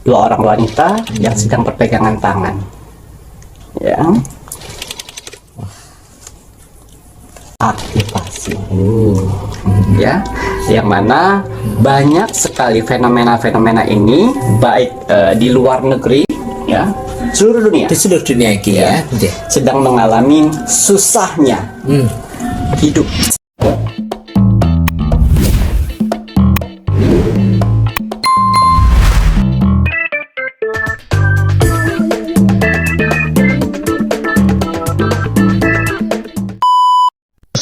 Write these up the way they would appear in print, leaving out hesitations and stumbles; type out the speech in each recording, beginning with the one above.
dua orang wanita yang sedang berpegangan tangan, ya. Aktivasi, ya, yang mana banyak sekali fenomena-fenomena ini, baik di luar negeri, ya, seluruh dunia, di seluruh dunia ya, sedang mengalami susahnya hidup.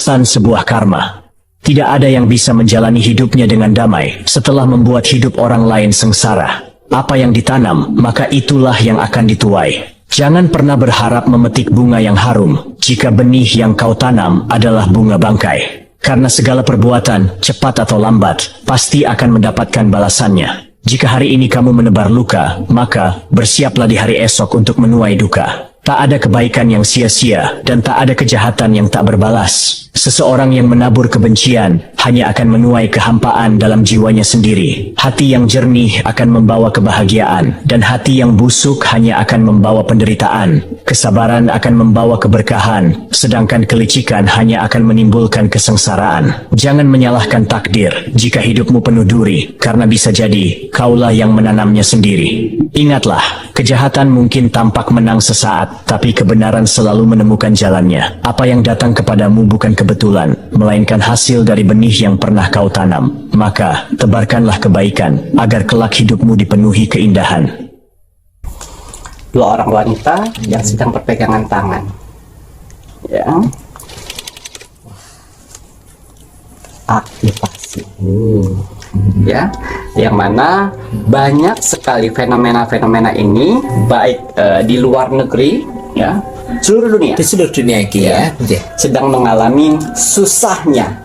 Pesan sebuah karma. Tidak ada yang bisa menjalani hidupnya dengan damai setelah membuat hidup orang lain sengsara. Apa yang ditanam, maka itulah yang akan dituai. Jangan pernah berharap memetik bunga yang harum jika benih yang kau tanam adalah bunga bangkai. Karena segala perbuatan, cepat atau lambat, pasti akan mendapatkan balasannya. Jika hari ini kamu menebar luka, maka bersiaplah di hari esok untuk menuai duka. Tak ada kebaikan yang sia-sia dan tak ada kejahatan yang tak berbalas. Seseorang yang menabur kebencian hanya akan menuai kehampaan dalam jiwanya sendiri. Hati yang jernih akan membawa kebahagiaan dan hati yang busuk hanya akan membawa penderitaan. Kesabaran akan membawa keberkahan, sedangkan kelicikan hanya akan menimbulkan kesengsaraan. Jangan menyalahkan takdir jika hidupmu penuh duri, karena bisa jadi kaulah yang menanamnya sendiri. Ingatlah, kejahatan mungkin tampak menang sesaat, tapi kebenaran selalu menemukan jalannya. Apa yang datang kepadamu bukan kebetulan, melainkan hasil dari benih yang pernah kau tanam. Maka, tebarkanlah kebaikan, agar kelak hidupmu dipenuhi keindahan. Dua orang wanita yang sedang berpegangan tangan, ya. Aktivasi, ya, yang mana banyak sekali fenomena-fenomena ini, baik di luar negeri, ya, seluruh dunia, di seluruh dunia ya, sedang mengalami susahnya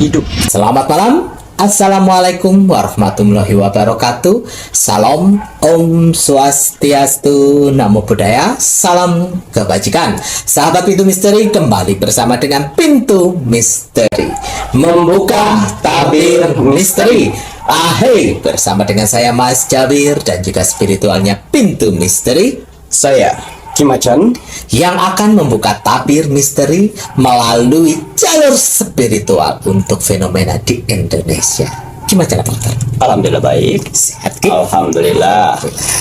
hidup. Selamat malam, assalamualaikum warahmatullahi wabarakatuh. Salam, Om Swastiastu, Namo Buddhaya, salam kebajikan. Sahabat Pintu Misteri, kembali bersama dengan Pintu Misteri, membuka tabir misteri. Ahai, bersama dengan saya Mas Jabir dan juga spiritualnya Pintu Misteri, Saya Kimacan, yang akan membuka tabir misteri melalui jalur spiritual untuk fenomena di Indonesia. Gimana Pak? alhamdulillah baik. Sehat Ki? Alhamdulillah.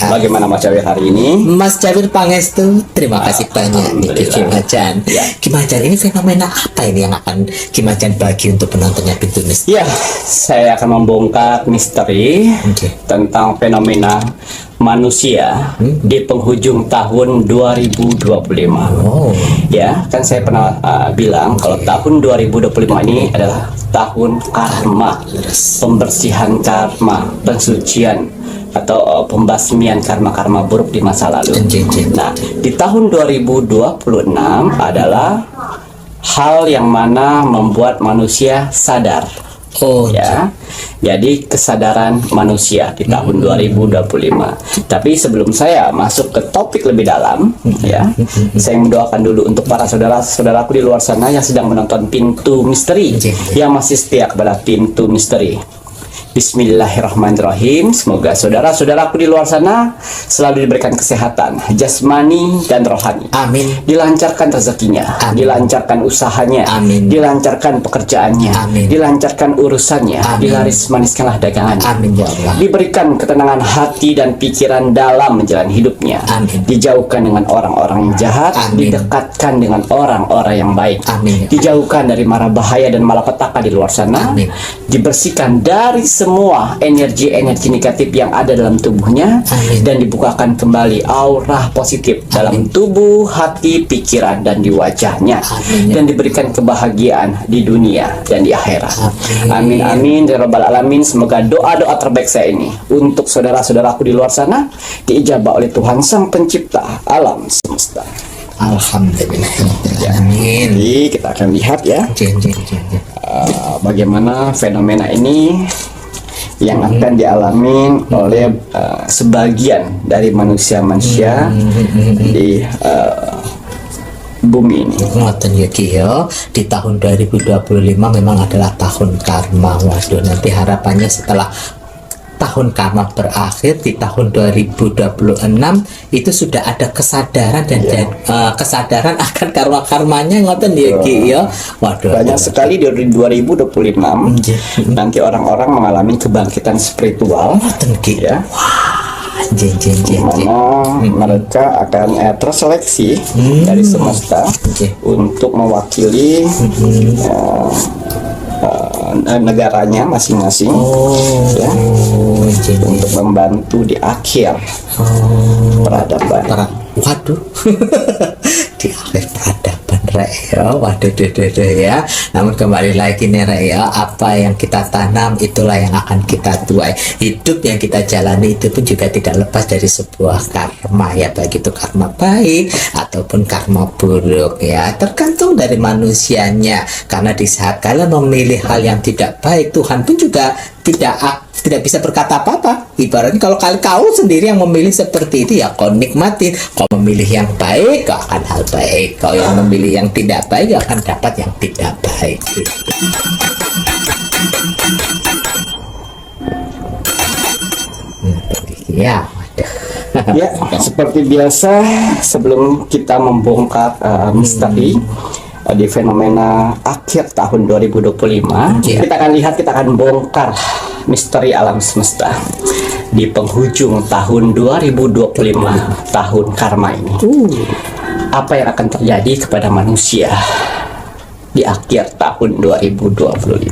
Bagaimana Mas Jawir hari ini? Mas Jabir Pangestu, terima kasih banyak nih Kimacan. Ya. Kimacan, ini fenomena apa ini yang akan Kimacan bagi untuk penontonnya Pintu Misteri? Ya, saya akan membongkar misteri tentang fenomena manusia di penghujung tahun 2025. Ya, kan saya pernah bilang kalau tahun 2025 ini adalah tahun karma, pembersihan karma, pensucian atau pembasmian karma-karma buruk di masa lalu. Nah, di tahun 2026 adalah hal yang mana membuat manusia sadar. Ya, jadi kesadaran manusia di tahun 2025. Tapi sebelum saya masuk ke topik lebih dalam, ya, saya mendoakan dulu untuk para saudara-saudaraku di luar sana yang sedang menonton Pintu Misteri, yang masih setia kepada Pintu Misteri. Bismillahirrahmanirrahim. Semoga saudara-saudaraku di luar sana selalu diberikan kesehatan jasmani dan rohani. Amin. Dilancarkan rezekinya, dilancarkan usahanya, dilancarkan pekerjaannya, dilancarkan urusannya, dilaris maniskanlah dagangannya. Amin ya Allah. Diberikan ketenangan hati dan pikiran dalam menjalani hidupnya. Dijauhkan dengan orang-orang yang jahat, didekatkan dengan orang-orang yang baik. Dijauhkan dari mara bahaya dan malapetaka di luar sana. Dibersihkan dari semua energi-energi negatif yang ada dalam tubuhnya. Dan dibukakan kembali aura positif dalam tubuh, hati, pikiran, dan di wajahnya. Dan diberikan kebahagiaan di dunia dan di akhirat. Amin amin ya rabbal alamin. Semoga doa-doa terbaik saya ini untuk saudara-saudaraku di luar sana diijabah oleh Tuhan Sang Pencipta alam semesta. Alhamdulillah. Amin. Jadi kita akan lihat ya bagaimana fenomena ini yang akan dialami oleh sebagian dari manusia-manusia di bumi ini. Ngoten ya Ki ya, di tahun 2025 memang adalah tahun karma. Waduh, nanti harapannya setelah tahun karma berakhir di tahun 2026 itu sudah ada kesadaran dan kesadaran akan karma-karmanya ngoten ya Ki ya. Waduh. Banyak sekali di 2025 nanti orang-orang mengalami kebangkitan spiritual, Ngoten Ki. ya. Jen. Mana mereka akan terseleksi dari semesta untuk mewakili negaranya masing-masing, ya, untuk membantu di akhir peradaban. Waduh. Di akhir peradaban rek ya. Waduh ya. Namun kembali lagi nih rek ya, apa yang kita tanam itulah yang akan kita tuai. Hidup yang kita jalani itu pun juga tidak lepas dari sebuah karma ya, baik itu karma baik ataupun karma buruk ya, tergantung dari manusianya. Karena di saat kalian memilih hal yang tidak baik, Tuhan pun juga tidak bisa berkata apa-apa. Ibaratnya kalau kau sendiri yang memilih seperti itu, ya kau nikmatin. Kau memilih yang baik, kau akan hal baik. Kau yang memilih yang tidak baik, kau akan dapat yang tidak baik. Ya, Ya, seperti biasa sebelum kita membongkar misteri di fenomena akhir tahun 2025, kita akan bongkar misteri alam semesta di penghujung tahun 2025, tahun karma ini. Apa yang akan terjadi kepada manusia di akhir tahun 2025?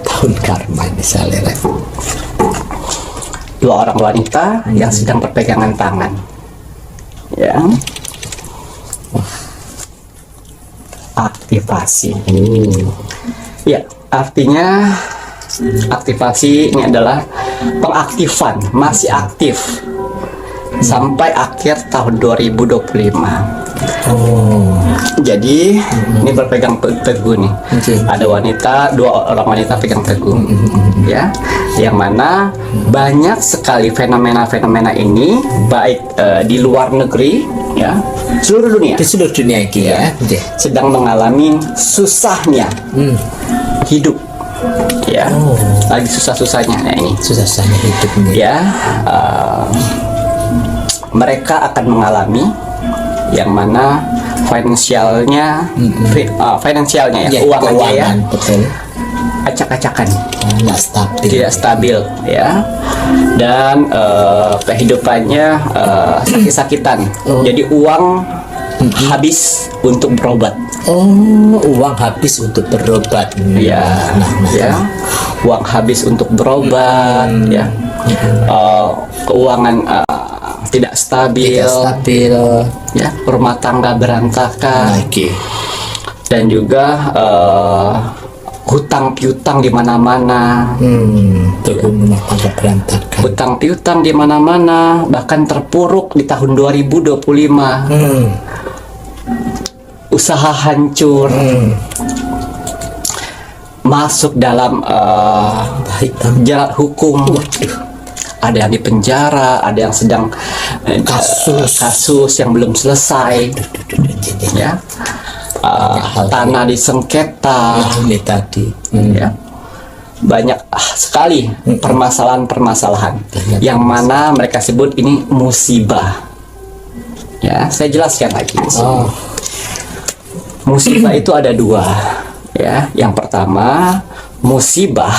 tahun karma misalnya. Dua orang wanita yang sedang berpegangan tangan, ya. Aktivasi. Ya, artinya aktivasi ini adalah pengaktifan, masih aktif sampai akhir tahun 2025. Jadi ini berpegang teguh nih. Ada wanita, dua orang wanita pegang teguh, ya, yang mana banyak sekali fenomena-fenomena ini, baik di luar negeri, ya, seluruh dunia, Di seluruh dunia ini ya. sedang mengalami susahnya hidup, ya, lagi susah-susahnya ini, Susah-susahnya hidup ini. ya. Mereka akan mengalami yang mana finansialnya, finansialnya ya, uangnya ya, betul. acak-acakan, Nggak stabil. tidak stabil, ya, dan kehidupannya sakit-sakitan. Jadi uang habis untuk berobat, Uang habis untuk berobat. ya, ya, uang habis untuk berobat, ya, keuangan tidak stabil, ya, rumah tangga berantakan, Lagi. dan juga hutang piutang di mana-mana, Rumah tangga berantakan. hutang piutang di mana-mana, bahkan terpuruk di tahun 2025, usaha hancur, masuk dalam jerat hukum. Ada yang di penjara, ada yang sedang kasus yang belum selesai, ya, tanah disengketa, Ini tadi. ya, banyak sekali permasalahan-permasalahan yang mana mereka sebut ini musibah. Ya, saya jelaskan lagi. Musibah itu ada dua, ya. Yang pertama, musibah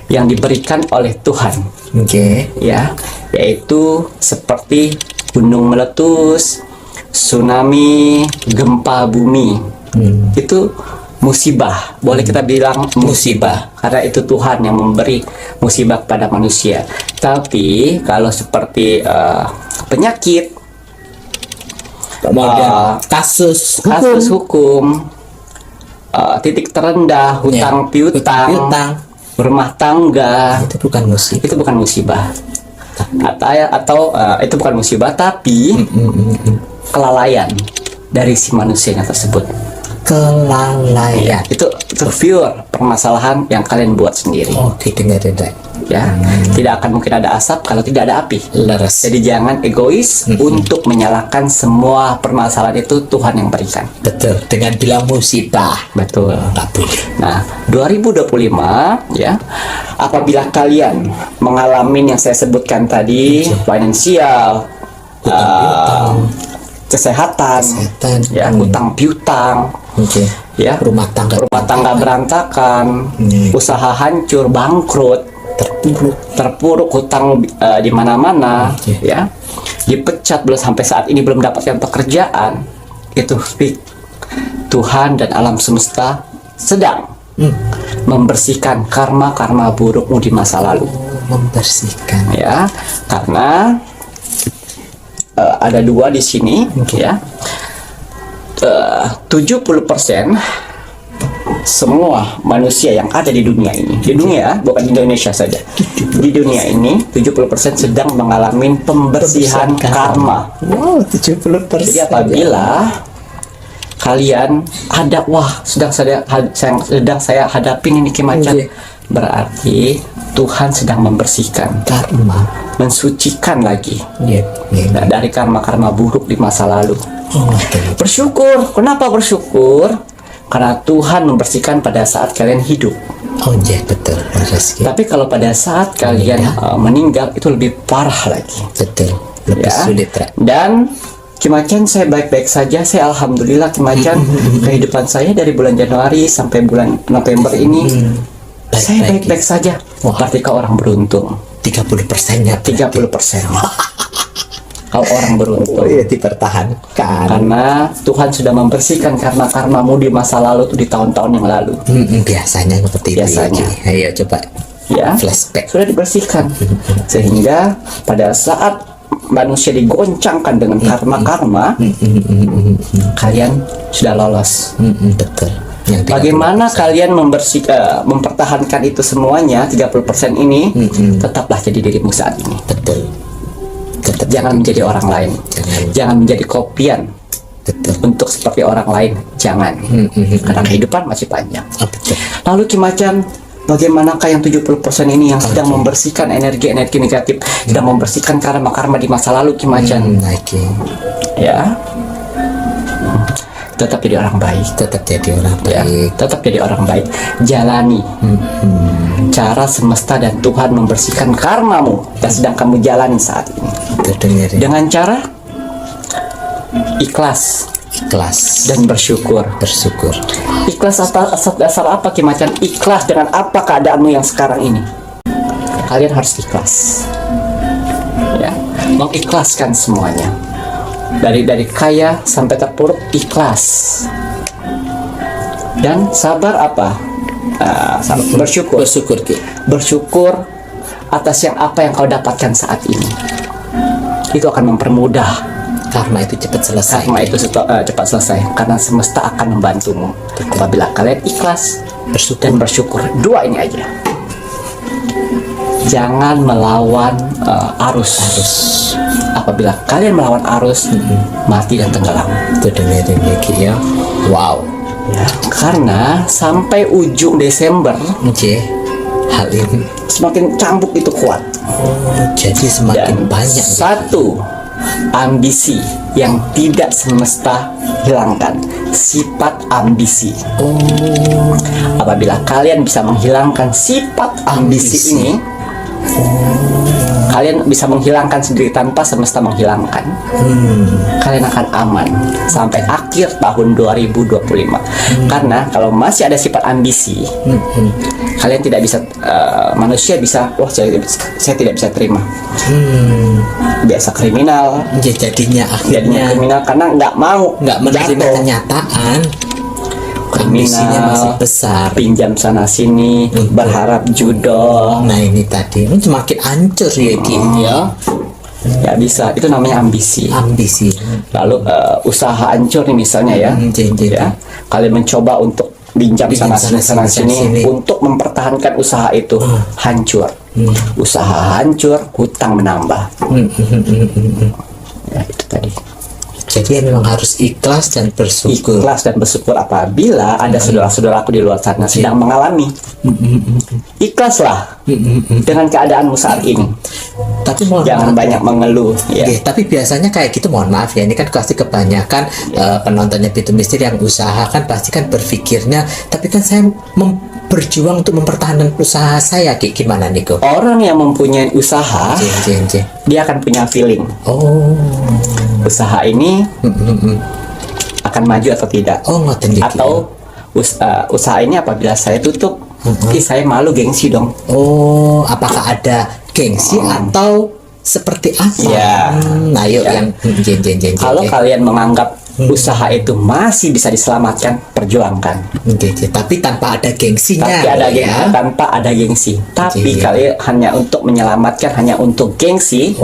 yang diberikan oleh Tuhan, ya, yaitu seperti gunung meletus, tsunami, gempa bumi. Itu musibah, boleh kita bilang musibah, karena itu Tuhan yang memberi musibah kepada manusia. Tapi kalau seperti penyakit, Kemudian kasus hukum, titik terendah, hutang piutang, rumah tangga, itu bukan musibah. itu bukan musibah, atau itu bukan musibah, tapi kelalaian dari si manusianya tersebut. kelalaian. Itu pure permasalahan yang kalian buat sendiri. Oke, dengerin Rek. Ya, tidak akan mungkin ada asap kalau tidak ada api. Leres. Jadi jangan egois untuk menyalahkan semua permasalahan itu Tuhan yang berikan. Betul, dengan bilang musibah. Betul. Tak boleh. Nah, 2025 ya, apabila kalian mengalami yang saya sebutkan tadi, finansial, kesehatan, ya, hutang piutang, ya, rumah tangga berantakan, usaha hancur, bangkrut, terpuruk hutang di mana-mana, ya, dipecat belum sampai saat ini belum dapatkan pekerjaan, itu Tuhan dan alam semesta sedang membersihkan karma burukmu di masa lalu. Membersihkan. Ya, karena ada dua di sini, ya. 70% semua manusia yang ada di dunia ini, di dunia, bukan di Indonesia saja, di dunia ini 70% sedang mengalami pembersihan karma. Wow, 70%. Jadi apabila kalian ada, wah, sedang saya hadapin ini Kimacan, berarti Tuhan sedang membersihkan karma, mensucikan lagi Nah, dari karma buruk di masa lalu. Bersyukur. Kenapa bersyukur? Karena Tuhan membersihkan pada saat kalian hidup. Betul. Tapi kalau pada saat kalian meninggal itu lebih parah lagi. Betul. Lebih sulit, Rek. Dan Kimacan, saya baik-baik saja. Saya alhamdulillah Kimacan, kehidupan saya dari bulan Januari sampai bulan November ini saya baik-baik saja. Berarti kau orang beruntung. 30%-nya. 30%. Kau orang beruntung. Dipertahankan. Karena Tuhan sudah membersihkan karma-karmamu di masa lalu tuh, di tahun-tahun yang lalu. Biasanya seperti itu. Ayo coba. Ya. Flashback. Sudah dibersihkan. Sehingga pada saat manusia digoncangkan dengan karma-karma, kalian sudah lolos. Betul. Bagaimana kalian mempertahankan itu semuanya 30% ini? Tetaplah jadi dirimu saat ini. Betul. Jangan menjadi orang lain. Jangan menjadi kopian. Untuk seperti orang lain. Jangan. Karena kehidupan masih panjang. Lalu Kimacan, bagaimanakah yang 70% ini yang sedang membersihkan energi-energi negatif, sedang membersihkan karma-karma di masa lalu Kimacan? Ya, tetap jadi orang baik. Tetap jadi orang baik. Ya, tetap jadi orang baik. Jalani cara semesta dan Tuhan membersihkan karmamu yang sedang kamu jalani saat ini. Dengan cara ikhlas dan bersyukur. Ikhlas asal dasar apa Kimacan? Ikhlas dengan apa keadaanmu yang sekarang ini. Kalian harus ikhlas, ya, mengikhlaskan semuanya. Dari kaya sampai terpuruk, ikhlas. Dan sabar apa? Bersyukur atas apa yang kau dapatkan saat ini. Itu akan mempermudah karma itu cepat selesai. Cepat selesai karena semesta akan membantumu. Apabila kalian ikhlas dan bersyukur. Dua ini aja. Jangan melawan arus. Apabila kalian melawan arus, mati dan tenggelam. Itu dengerin lagi ya. Wow. Ya, karena sampai ujung Desember, hal ini semakin cambuk itu kuat. Jadi semakin banyak. Satu, ambisi yang tidak semesta hilangkan. Sifat ambisi. Apabila kalian bisa menghilangkan sifat ambisi ini, kalian bisa menghilangkan sendiri tanpa semesta menghilangkan. Kalian akan aman sampai akhir tahun 2025. Karena kalau masih ada sifat ambisi, kalian tidak bisa, manusia bisa, saya tidak bisa terima. Biasa kriminal. Jadinya kriminal karena nggak menerima kenyataan. Ambisinya masih besar, pinjam sana sini, berharap jodoh. Nah ini tadi semakin hancur ya bisa, itu namanya ambisi. Lalu usaha hancur nih misalnya ya, kalian mencoba untuk pinjam sana sini untuk mempertahankan usaha itu, hancur. Usaha hancur, hutang menambah. Ya itu tadi. Jadi memang harus ikhlas dan bersyukur. Ikhlas dan bersyukur apabila ada saudara-saudaraku di luar sana sedang mengalami. Ikhlaslah dengan keadaanmu saat ini. Tapi mohon Jangan maaf, banyak mengeluh. Ya. Oke, tapi biasanya kayak gitu, mohon maaf ya, ini kan pasti kebanyakan penontonnya Pintu Misteri yang usaha kan pasti kan berpikirnya, tapi kan saya berjuang untuk mempertahankan usaha saya, kayak gimana nih kok? Orang yang mempunyai usaha, dia akan punya feeling. Oh, Usaha ini akan maju atau tidak. oh ngoten iki. Atau usaha ini apabila saya tutup, saya malu, gengsi dong. Oh, apakah ada gengsi atau seperti apa? Ya. Ayo Ya. yang jen. Kalau kalian menganggap usaha itu masih bisa diselamatkan, perjuangkan. Tapi tanpa ada gengsinya. Tapi ada ya. tanpa ada gengsi. Tapi Iya. kalian hanya untuk menyelamatkan, hanya untuk gengsi.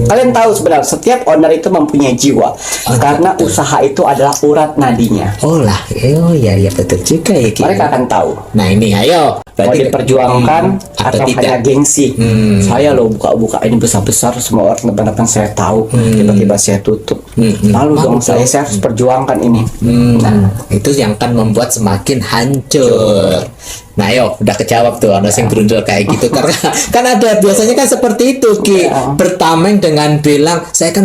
Kalian tahu sebenarnya setiap owner itu mempunyai jiwa, karena usaha itu adalah urat nadinya. Oh lah, oh ya betul juga ya. Ki. Mereka akan tahu Nah ini, ayo. mau diperjuangkan atau atau tidak? hanya gengsi. Saya loh buka ini besar-besar, semua orang teman-teman saya tahu. Tiba-tiba saya tutup. Malu dong, saya harus perjuangkan ini. Nah, itu yang kan membuat semakin hancur. Nah, ayo, udah kejawab tuh, ono sing berundel kayak gitu. Karena kan ada biasanya kan seperti itu, Ki. Bertameng dengan bilang, saya kan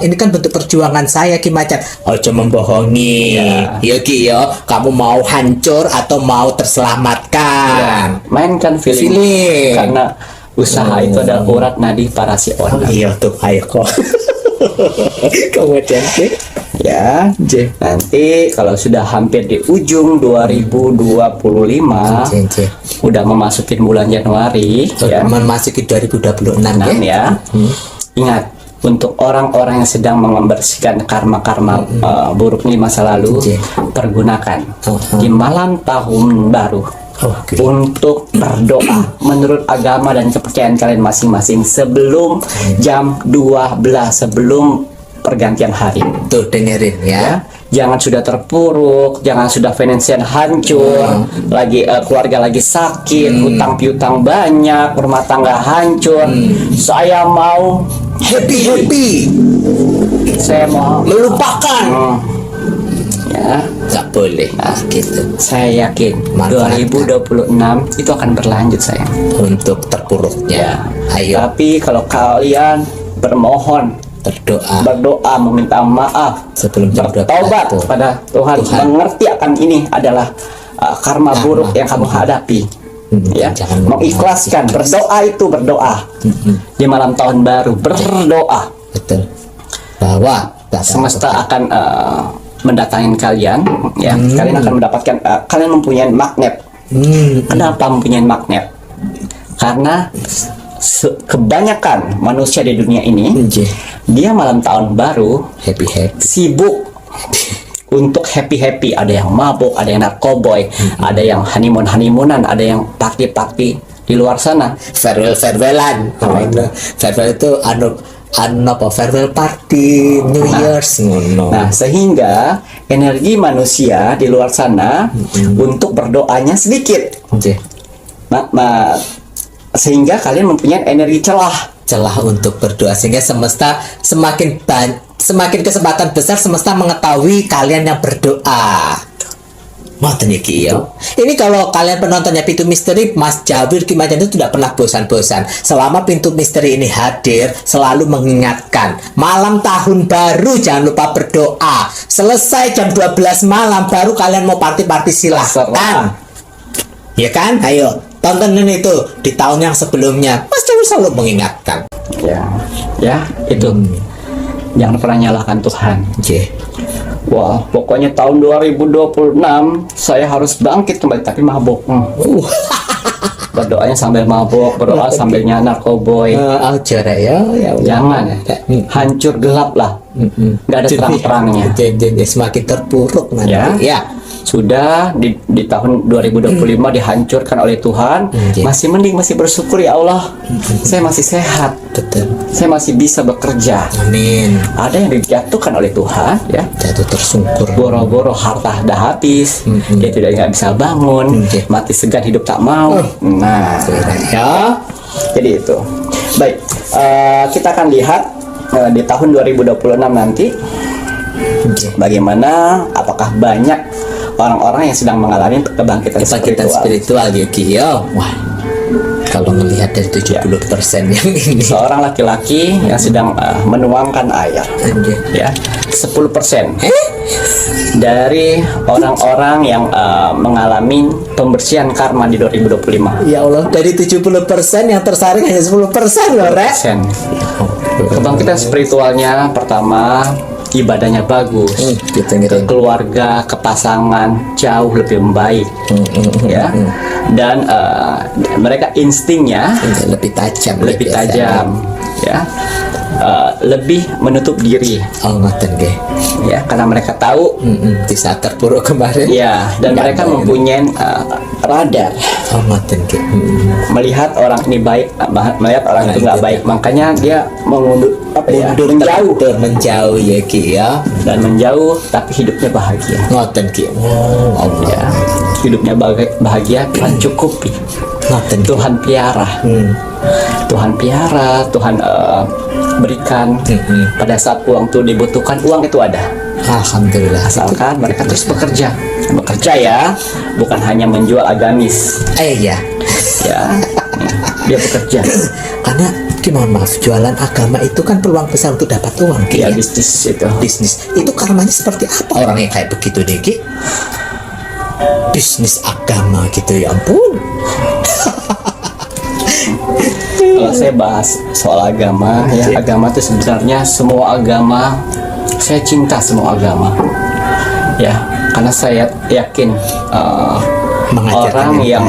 ini kan bentuk perjuangan saya, Ki Macan. Ojo membohongi. Ya, Ki, ya. Kamu mau hancur atau mau terselamatkan? Mainkan feeling. Karena usaha itu adalah urat nadi para si owner. Iya tuh, ayo kok. Kemudian, Ki. Ya, nanti kalau sudah hampir di ujung 2025, udah memasuki bulan Januari, ya, memasuki 2026 ya. Ingat, untuk orang-orang yang sedang membersihkan karma-karma buruk di masa lalu, pergunakan di malam tahun baru untuk berdoa menurut agama dan kepercayaan kalian masing-masing sebelum jam 12, sebelum pergantian hari. Tuh dengerin ya. Jangan sudah terpuruk, jangan sudah finansial hancur, lagi keluarga lagi sakit, hutang piutang banyak, rumah tangga hancur. Saya mau happy. Saya mau Melupakan. ya. Nggak boleh. Nah, gitu. Saya yakin Manfaatkan. 2026 itu akan berlanjut sayang. Untuk terpuruknya. Ayo Tapi kalau kalian bermohon, berdoa meminta maaf, sebelum jam 12 bertobat tuh. pada Tuhan, mengerti akan ini adalah karma buruk yang kamu hadapi. Ya, Jangan mengikhlaskan, berdoa di malam tahun baru, berdoa. Betul. Bahwa Semesta akan mendatangin kalian, ya. Kalian akan mendapatkan, kalian mempunyai magnet. Kenapa mempunyai magnet? Karena kebanyakan manusia di dunia ini, dia malam tahun baru happy. sibuk untuk happy. Ada yang mabuk, ada yang narkoboy, ada yang honeymoonan, ada yang party di luar sana. Farewell-farewellan. Farewell itu farewell party, New Year's ngono. Nah, sehingga energi manusia di luar sana untuk berdoanya sedikit. Sehingga kalian mempunyai energi celah untuk berdoa, sehingga semesta semakin kesempatan besar semesta mengetahui kalian yang berdoa. Ini kalau kalian penontonnya Pintu Misteri, Mas Jawir Kimacan itu tidak pernah bosan-bosan. Selama Pintu Misteri ini hadir, selalu mengingatkan, malam tahun baru jangan lupa berdoa. Selesai jam 12 malam baru kalian mau party-party, silahkan. Ya kan? Ayo tontonin itu di tahun yang sebelumnya. Mas Jawir selalu mengingatkan. Ya, itu. Jangan pernah nyalahkan Tuhan. Wah, pokoknya tahun 2026 saya harus bangkit kembali, tapi mabuk. Berdoanya sambil mabuk, berdoa sambil narkoboy. Jangan, hancur gelap lah. Nggak ada terang-terangnya. Semakin terpuruk nanti. Ya. Sudah di tahun 2025 dihancurkan oleh Tuhan. Masih mending, masih bersyukur, ya Allah. Saya masih sehat. Betul. Saya masih bisa bekerja. Amin. Ada yang dijatuhkan oleh Tuhan, ya. Jatuh tersungkur. Boro-boro harta dah habis, dia nggak bisa bangun, mati segan hidup tak mau. Nah, ya. Jadi itu. Baik, kita akan lihat di tahun 2026 nanti Bagaimana? Apakah banyak orang-orang yang sedang mengalami kebangkitan spiritual ya Ki ya. Wah, kalau melihat dari 70% yang ini, seorang laki-laki yang sedang menuangkan air, ya, 10% dari orang-orang yang mengalami pembersihan karma di 2025. ya Allah, dari 70% yang tersaring hanya 10% loh, Rek. Kebangkitan spiritualnya pertama, ibadahnya bagus, keluarga, kepasangan jauh lebih membaik, ya, dan mereka instingnya lebih tajam, ya, lebih menutup diri, ya, karena mereka tahu di saat terpuruk kemarin, ya, dan mereka mempunyai radar, melihat orang ini baik, melihat orang itu nggak baik, makanya dia mengundur menjauh ya Ki ya, dan menjauh tapi hidupnya bahagia. Ki. Allah. Ya, hidupnya bahagia, Tuhan cukupi. Tuhan piara. Tuhan piara, Tuhan berikan. Pada saat uang itu dibutuhkan, uang itu ada. Alhamdulillah. Asalkan mereka terus bekerja ya, bukan hanya menjual agamis. Ya. Dia bekerja. Karena mohon maaf, jualan agama itu kan peluang besar untuk dapat uang. Ya, bisnis itu karmanya seperti apa orang yang kayak begitu deh Ki? Bisnis agama gitu, ya ampun. Kalau saya bahas soal agama, ya, agama itu sebenarnya semua agama, saya cinta semua agama, ya, karena saya yakin orang yang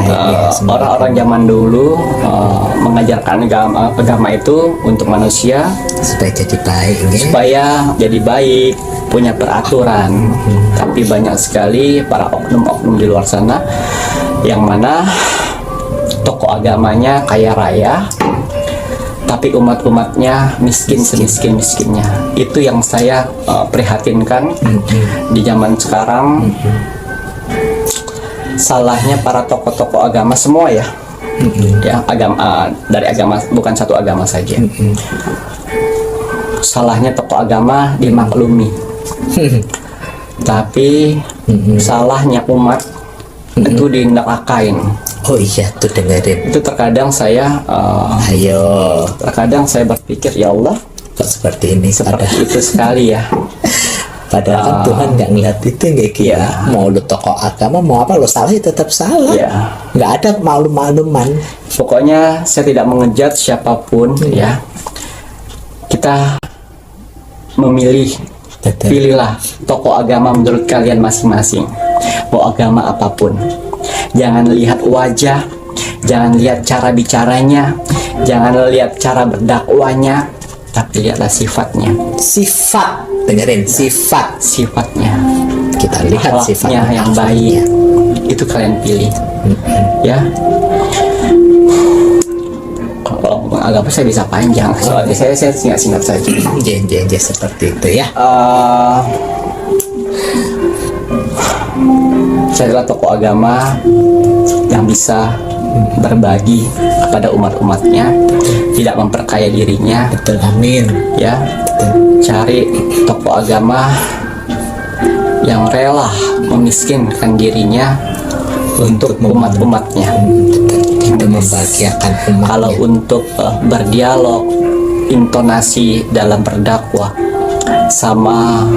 orang-orang zaman dulu mengajarkan agama itu untuk manusia supaya jadi baik, punya peraturan. Tapi banyak sekali para oknum-oknum di luar sana yang mana tokoh agamanya kaya raya, tapi umat-umatnya miskin semiskin-miskinnya. Itu yang saya prihatinkan di zaman sekarang. Salahnya para tokoh-tokoh agama semua ya, ya, agama dari agama, bukan satu agama saja. Salahnya tokoh agama dimaklumi, tapi salahnya umat itu dinakain. Oh iya, tuh dengerin. Itu terkadang saya terkadang saya berpikir, ya Allah, kok seperti ini, seperti itu sekali ya. Padahal kan Tuhan nggak ngeliat itu, nggak Ki ya. Mau lu tokoh agama, mau apa, lu salah ya tetap salah. Nggak ada maklum-makluman. Pokoknya saya tidak mengejat siapapun, ya. Kita memilih, pilihlah tokoh agama menurut kalian masing-masing. Mau agama apapun, jangan lihat wajah, jangan lihat cara bicaranya, jangan lihat cara berdakwanya, tapi lihatlah sifatnya. Dengerin, sifatnya. Kita lihat sifatnya yang baik. Itu kalian pilih, ya. Kalau agama saya bisa panjang, soalnya saya singkat saja. Janji seperti itu ya. Saya adalah tokoh agama yang bisa berbagi kepada umat-umatnya, tidak memperkaya dirinya. Betul, amin. Ya, cari tokoh agama yang rela memiskinkan dirinya untuk umat-umatnya, itu membahagiakan umat. Kalau untuk berdialog, intonasi dalam berdakwah sama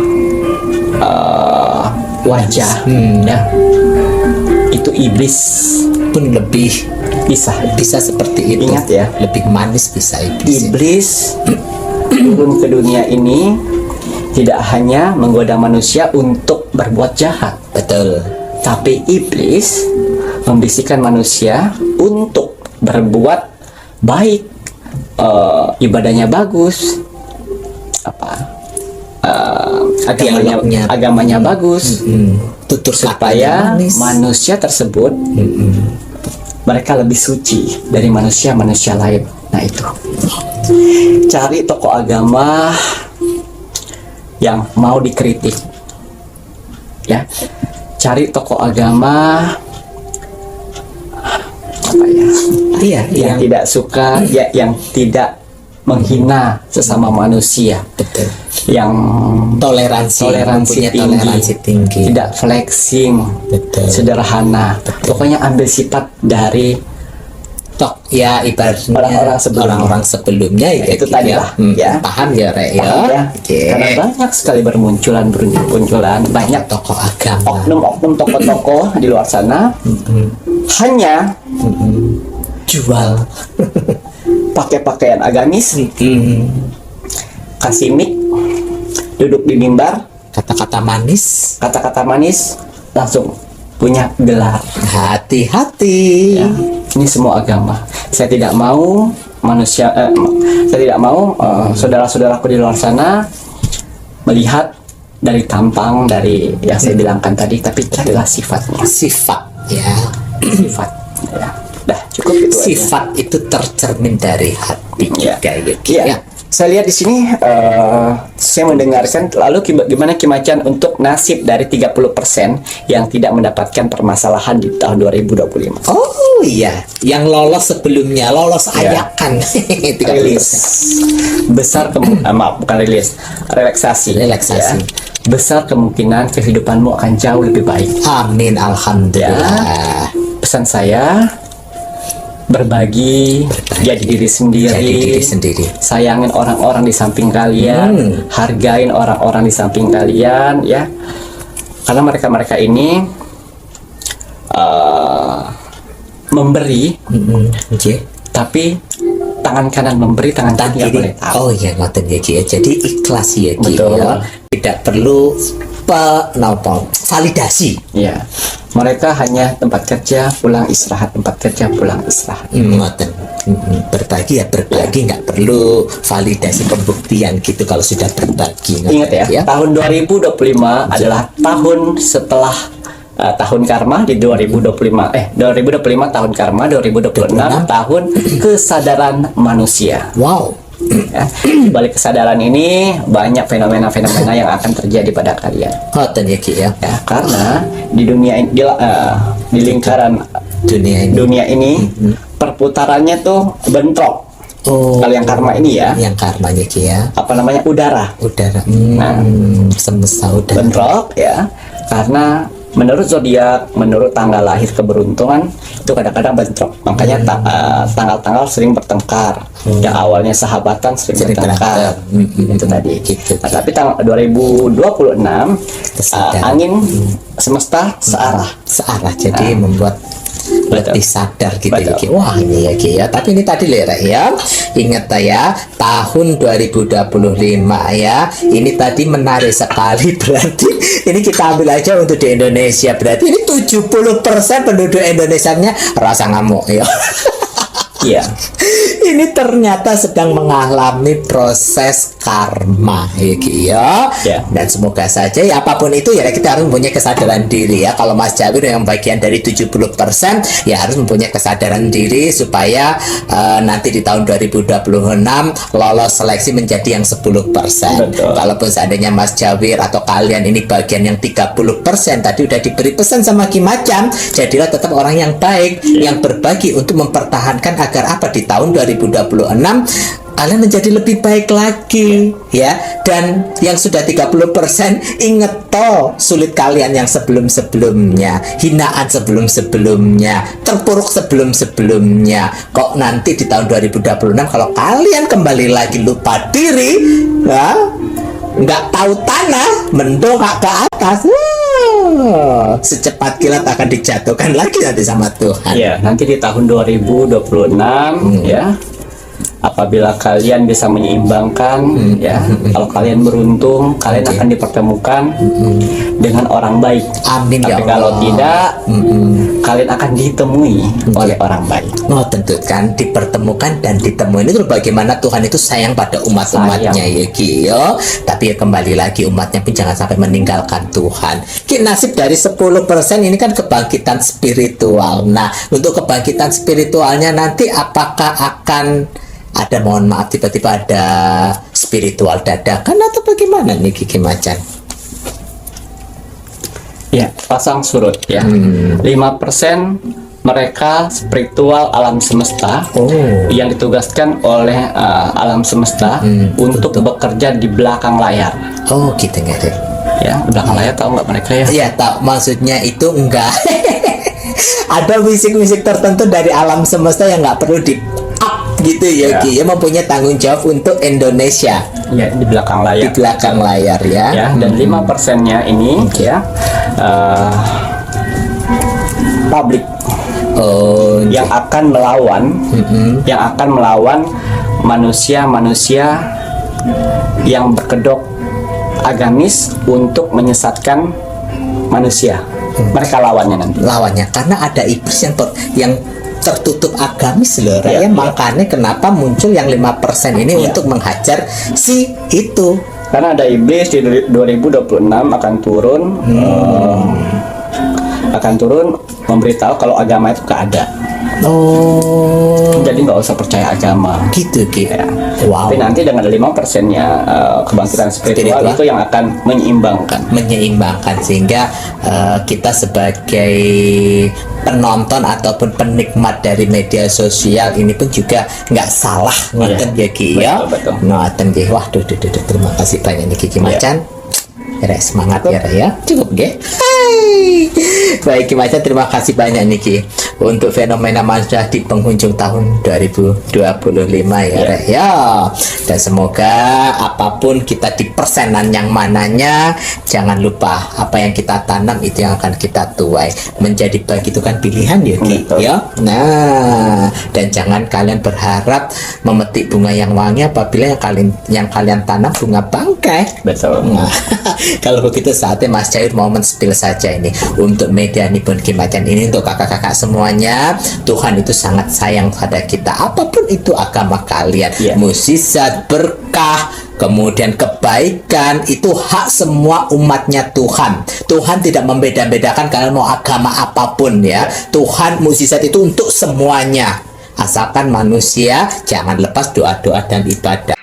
wajah, ya, itu iblis pun lebih bisa seperti itu. Ingat ya, lebih manis bisa iblis turun ke dunia ini tidak hanya menggoda manusia untuk berbuat jahat, betul, tapi iblis membisikkan manusia untuk berbuat baik, ibadahnya bagus, agamanya bagus, tutur supaya manusia tersebut mereka lebih suci dari manusia-manusia lain. Nah, itu cari tokoh agama yang mau dikritik, ya. Cari tokoh agama yang tidak suka, ya, yang tidak menghina sesama manusia, Betul. yang Toleransi toleransi tinggi, tidak flexing, Betul. sederhana. Pokoknya ambil sifat dari Tok ya ibaratnya Orang-orang sebelumnya. sebelumnya ya, Itu gitu tadi ya. lah, ya. Paham ya Rek ya. Paham ya? Oke. Karena banyak sekali bermunculan banyak Tokoh agama. oknum-oknum tokoh-tokoh di luar sana hanya Jual. pakai pakaian agamis, kasih mic, duduk di mimbar, Kata-kata manis. kata-kata manis, langsung punya gelar. Hati-hati. Ya, ini semua agama. Saya tidak mau saya tidak mau saudara-saudaraku di luar sana melihat dari tampang, dari yang saya bilangkan tadi, tapi carilah sifatnya. Sifat ya. Sifat. Ya. Dah cukup itu aja. Sifat itu tercermin dari hati Ya. kita gitu Iya. ya. Saya lihat di sini saya mendengarkan lalu gimana Ki Macan untuk nasib dari 30% yang tidak mendapatkan permasalahan di tahun 2025. Oh iya, yang lolos sebelumnya, lolos Ya. ayakan. 30%. Rilis besar maaf, bukan rilis, relaksasi. Relaksasi. Ya. Besar kemungkinan kehidupanmu akan jauh lebih baik. Amin, alhamdulillah. Pesan saya, berbagi, jadi diri sendiri, Jadi diri sendiri. sayangin orang-orang di samping kalian, hargain orang-orang di samping kalian, ya, karena mereka ini memberi, Oke. tapi tangan kanan memberi, tangan kiri nggak boleh tahu. Oh iya, ngoten ya Ki ya. Jadi ikhlas ya Ki Betul. ya. Tidak perlu validasi. Ya, mereka hanya tempat kerja, pulang istirahat, tempat kerja, pulang istirahat. Ngoten. Berbagi ya berbagi, nggak perlu validasi pembuktian gitu kalau sudah berbagi. Ingat ya, tahun 2025 adalah tahun setelah tahun karma di 2025 tahun karma, 2026 tahun kesadaran manusia. Wow. Ya, di balik kesadaran ini banyak fenomena-fenomena yang akan terjadi pada kalian. Ngoten ya Ki ya. Ya, karena di dunia di lingkaran Dunia ini. perputarannya tuh bentrok. Oh. Kalau yang karma ini ya, Yang karmanya Ki ya. apa namanya, udara. Udara. Semesta udara. Bentrok ya, karena menurut zodiak, menurut tanggal lahir keberuntungan itu kadang-kadang bentrok. Makanya tanggal-tanggal sering bertengkar. Yang awalnya sahabatan sering bertengkar. Itu tadi. Gitu. Nah, tapi tanggal 2026 Kesadaran. angin semesta searah. Searah jadi membuat lebih sadar gitu ya Ki. Wah ini ya Ki ya. Tapi ini tadi Lera ya. Ingat ya, tahun 2025 ya. Ini tadi menarik sekali berarti. Ini kita ambil aja untuk di Indonesia. Berarti ini 70% penduduk Indonesianya rasa ngamuk ya. Iya. Ini ternyata sedang mengalami proses karma ya Ki ya. Ya. Dan semoga saja ya apapun itu ya kita harus mempunyai kesadaran diri ya. Kalau Mas Jawir yang bagian dari 70% ya harus mempunyai kesadaran diri supaya nanti di tahun 2026 lolos seleksi menjadi yang 10%. Betul. Kalaupun seandainya Mas Jawir atau kalian ini bagian yang 30% tadi udah diberi pesan sama Ki Macan, jadilah tetap orang yang baik, yang berbagi untuk mempertahankan agar apa di tahun 2026 kalian menjadi lebih baik lagi ya. Dan yang sudah 30% inget toh sulit kalian yang sebelum-sebelumnya, hinaan sebelum-sebelumnya, terpuruk sebelum-sebelumnya. Kok nanti di tahun 2026 kalau kalian kembali lagi lupa diri ya, nggak tahu tanah, mendongak ke atas, secepat kilat akan dijatuhkan lagi nanti sama Tuhan. Ya, nanti di tahun 2026 ya, apabila kalian bisa menyeimbangkan ya, kalau kalian beruntung kalian akan dipertemukan dengan orang baik. Amin ya Tapi Allah. kalau tidak, kalian akan ditemui oleh orang baik. Oh tentu kan dipertemukan dan ditemuin itu bagaimana Tuhan itu sayang pada umat-umatnya ya Ki ya. Tapi ya kembali lagi umatnya pun jangan sampai meninggalkan Tuhan. Ki nasib dari 10% ini kan kebangkitan spiritual. Nah untuk kebangkitan spiritualnya nanti apakah akan ada, mohon maaf tiba-tiba ada spiritual dadakan atau bagaimana nih Ki Macan? Ya, pasang surut ya. 5% mereka spiritual alam semesta yang ditugaskan oleh alam semesta untuk bekerja di belakang layar. Oh gitu nggak deh? Ya, belakang layar tahu nggak mereka ya? Iya tahu, maksudnya itu enggak. Ada misi-misi tertentu dari alam semesta yang nggak perlu di up gitu ya, Ki. Ya mempunyai tanggung jawab untuk Indonesia. Ya, di belakang layar. Di belakang layar ya. Ya, dan 5%-nya ini ya publik Oh, yang akan melawan manusia-manusia yang berkedok agamis untuk menyesatkan manusia. Mereka lawannya nanti. lawannya karena ada iblis yang tertutup agamis loh, Iya, ya, makanya kenapa muncul yang 5% ini Iya. untuk menghajar si itu. Karena ada iblis di 2026 akan turun memberitahu kalau agama itu gak ada. Oh, Jadi nggak usah percaya agama. gitu Ki. Ya. Wow. Tapi nanti dengan 5%-nya kebangkitan spiritual Spiritual. itu yang akan menyeimbangkan sehingga kita sebagai penonton ataupun penikmat dari media sosial ini pun juga nggak salah ngoten ya Ki ya. Betul. Ngoten Ki. Wah, duh, terima kasih banyak nih Ki Macan. Ya, semangat ya. Cukup nggih. Hai. Baik Ki Macan, terima kasih banyak nih Ki untuk fenomena manusia di penghujung tahun 2025 ya Rek ya. Dan semoga apapun kita di persenan yang mananya, jangan lupa apa yang kita tanam itu yang akan kita tuai. Menjadi baik itu kan pilihan ya Ki Betul. ya. Nah, dan jangan kalian berharap memetik bunga yang wangi apabila yang kalian tanam bunga bangkai. Betul. Nah, kalau begitu saatnya Mas Cair mau men-spill saja ini untuk media Nipun Kimacan ini untuk kakak-kakak semuanya. Tuhan itu sangat sayang pada kita, apapun itu agama kalian, Iya. mukjizat, berkah, kemudian kebaikan itu hak semua umatnya Tuhan. Tuhan tidak membeda-bedakan kalian mau agama apapun ya. Tuhan mukjizat itu untuk semuanya. Asalkan manusia jangan lepas doa-doa dan ibadah.